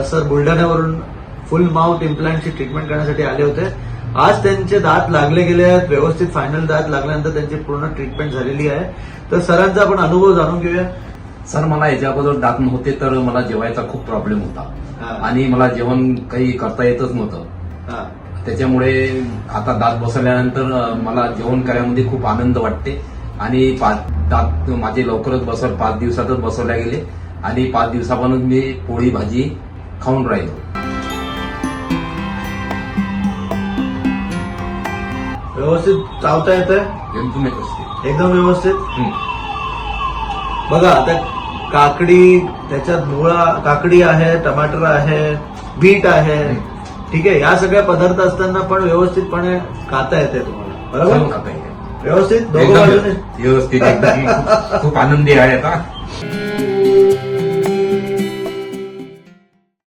Sir बुलढाण्यावरून फुल mouth इम्प्लांटची treatment करण्यासाठी आले होते. आज त्यांचे दात लागले गेले आहेत, व्यवस्थित फायनल दात लागल्यानंतर त्यांची पूर्ण ट्रीटमेंट झालेली आहे. तर सरांचा आपण अनुभव जाणून घेऊया. सर, मला याच्या अगोदर दात नव्हते तर मला जेवायचा खूप प्रॉब्लेम होता हा. आणि मला जेवण काही करता येतच नव्हतं. हा. त्याच्यामुळे आता दात बसवल्यानंतर मला जेवण करायमध्ये खूप आनंद वाटते आणि दात माझे लवकरच 5 दिवसातच बसवल्या गेले आणि 5 दिवसापासून मी पोळी भाजी खाऊन राहिलो. व्यवस्थित चावता येतंय एकदम व्यवस्थित. एकदम व्यवस्थित. हं. बघा आता काकडी, त्याच्यात मुळा काकडी आहे, टमाटर आहे, बीट आहे. ठीक आहे, या सगळ्या पदार्थ असताना पण व्यवस्थितपणे खाता येते तुम्हाला, बरोबर? खाऊन खाता येते. व्यवस्थित दोघं एकदम बाजूने व्यवस्थित. एकदम खूप आनंदी आहे आता.